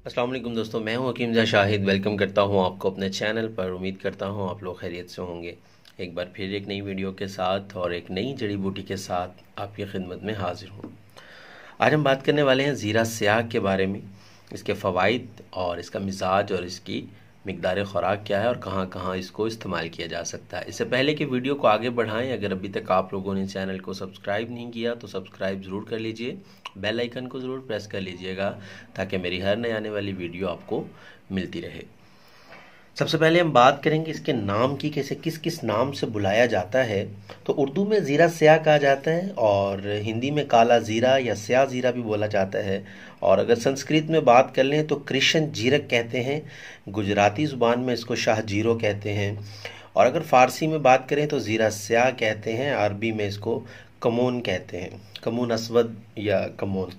अस्सलाम वालेकुम दोस्तों, मैं हूं हकीम ज़ा शाहिद। वेलकम करता हूं आपको अपने चैनल पर। उम्मीद करता हूं आप लोग खैरियत से होंगे। एक बार फिर एक नई वीडियो के साथ और एक नई जड़ी बूटी के साथ आपकी खिदमत में हाजिर हूं। आज हम बात करने वाले हैं ज़ीरा स्याह के बारे में, इसके फ़वाइद और इसका मिजाज और इसकी मिकदार ख़ुराक क्या है और कहाँ कहाँ इसको इस्तेमाल किया जा सकता है। इससे पहले कि वीडियो को आगे बढ़ाएं, अगर अभी तक आप लोगों ने चैनल को सब्सक्राइब नहीं किया तो सब्सक्राइब ज़रूर कर लीजिए, बेल आइकन को ज़रूर प्रेस कर लीजिएगा ताकि मेरी हर नई आने वाली वीडियो आपको मिलती रहे। सबसे पहले हम बात करेंगे इसके नाम की, कैसे किस किस नाम से बुलाया जाता है। तो उर्दू में ज़ीरा स्याह कहा जाता है और हिंदी में काला ज़ीरा या स्याह ज़ीरा भी बोला जाता है। और अगर संस्कृत में बात कर लें तो कृष्ण जीरक कहते हैं, गुजराती ज़ुबान में इसको शाह जीरो कहते हैं, और अगर फ़ारसी में बात करें तो ज़ीरा स्याह कहते हैं, अरबी में इसको कमोन कहते हैं, कमून असवद या कमोन।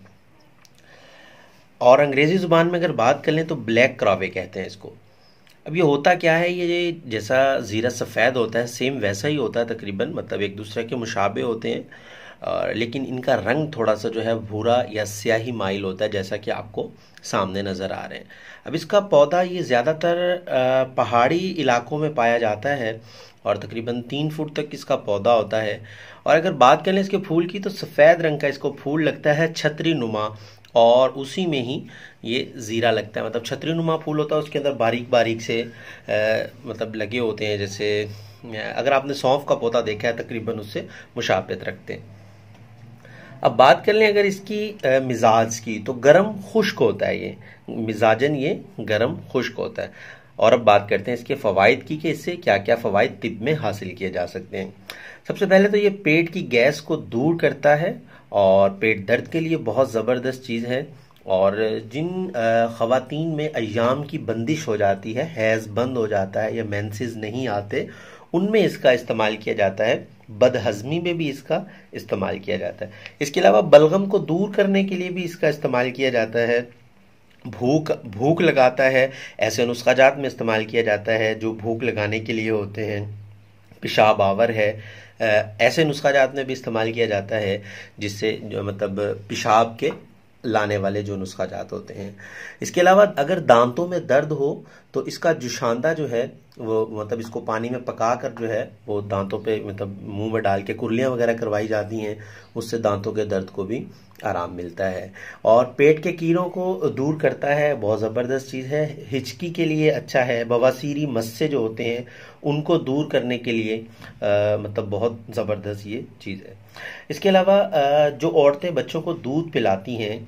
और अंग्रेज़ी ज़ुबान में अगर बात कर लें तो ब्लैक क्रावे कहते हैं इसको। अब ये होता क्या है, ये जैसा ज़ीरा सफ़ेद होता है सेम वैसा ही होता है तकरीबन, मतलब एक दूसरे के मुशाबे होते हैं, लेकिन इनका रंग थोड़ा सा जो है भूरा या स्याही माइल होता है, जैसा कि आपको सामने नज़र आ रहे हैं। अब इसका पौधा ये ज़्यादातर पहाड़ी इलाकों में पाया जाता है और तकरीबन 3 फुट तक इसका पौधा होता है। और अगर बात करें इसके फूल की तो सफ़ेद रंग का इसको फूल लगता है, छतरी नुमा, और उसी में ही ये ज़ीरा लगता है। मतलब छतरी नुमा फूल होता है, उसके अंदर बारीक बारीक से मतलब लगे होते हैं, जैसे अगर आपने सौंफ का पौधा देखा है तकरीबन उससे मुशाबहत रखते हैं। अब बात कर लें अगर इसकी मिजाज की, तो गरम खुश्क होता है ये, मिजाजन ये गरम खुश्क होता है। और अब बात करते हैं इसके फ़वाइद की कि इससे क्या क्या फ़वाइद तिब में हासिल किए जा सकते हैं। सबसे पहले तो ये पेट की गैस को दूर करता है और पेट दर्द के लिए बहुत ज़बरदस्त चीज़ है। और जिन ख़वातीन में अय्याम की बंदिश हो जाती है, हैज़ बंद हो जाता है या मेंसेस नहीं आते, उनमें इसका इस्तेमाल किया जाता है। बदहज़मी में भी इसका इस्तेमाल किया जाता है। इसके अलावा बलगम को दूर करने के लिए भी इसका इस्तेमाल किया जाता है। भूख भूख लगाता है, ऐसे नुस्खाजात में इस्तेमाल किया जाता है जो भूख लगाने के लिए होते हैं। पेशाब आवर है, ऐसे नुस्खाजात में भी इस्तेमाल किया जाता है, जिससे जो मतलब पेशाब के लाने वाले जो नुस्खाजात होते हैं। इसके अलावा अगर दांतों में दर्द हो तो इसका जुशांदा जो है वो मतलब इसको पानी में पका कर जो है वो दांतों पे मतलब मुंह में डाल के कुर्लियाँ वगैरह करवाई जाती हैं, उससे दांतों के दर्द को भी आराम मिलता है। और पेट के कीड़ों को दूर करता है, बहुत ज़बरदस्त चीज़ है। हिचकी के लिए अच्छा है, बवासीरी मस्से जो होते हैं उनको दूर करने के लिए मतलब बहुत ज़बरदस्त ये चीज़ है। इसके अलावा जो औरतें बच्चों को दूध पिलाती हैं,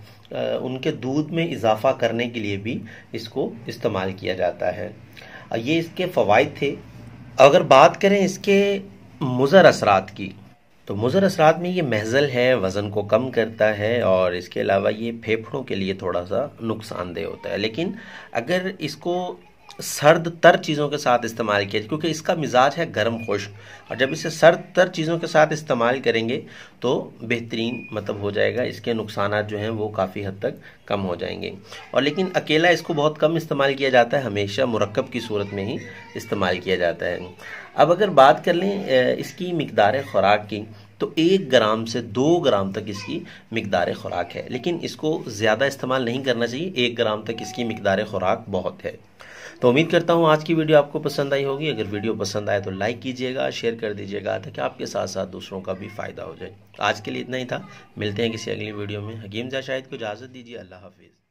उनके दूध में इजाफा करने के लिए भी इसको इस्तेमाल किया जाता है। ये इसके फ़वाइद थे। अगर बात करें इसके मुज़र असरात की, तो मुज़र असरात में ये महज़ल है, वज़न को कम करता है, और इसके अलावा ये फेफड़ों के लिए थोड़ा सा नुकसानदेह होता है। लेकिन अगर इसको सर्द तर चीज़ों के साथ इस्तेमाल किया, क्योंकि इसका मिजाज है गर्म खुश्क, और जब इसे सर्द तर चीज़ों के साथ इस्तेमाल करेंगे तो बेहतरीन मतलब हो जाएगा, इसके नुकसानात जो हैं वो काफ़ी हद तक कम हो जाएंगे। और लेकिन अकेला इसको बहुत कम इस्तेमाल किया जाता है, हमेशा मुरक्कब की सूरत में ही इस्तेमाल किया जाता है। अब अगर बात कर लें इसकी मिकदार ख़ुराक की, तो 1 ग्राम से 2 ग्राम तक इसकी मिकदार ख़ुराक है, लेकिन इसको ज़्यादा इस्तेमाल नहीं करना चाहिए। 1 ग्राम तक इसकी मिकदार ख़ुराक बहुत है। तो उम्मीद करता हूँ आज की वीडियो आपको पसंद आई होगी। अगर वीडियो पसंद आए तो लाइक कीजिएगा, शेयर कर दीजिएगा ताकि आपके साथ साथ दूसरों का भी फ़ायदा हो जाए। आज के लिए इतना ही था, मिलते हैं किसी अगली वीडियो में। हकीम ज़ा शाहिद को इजाज़त दीजिए। अल्लाह हाफिज़।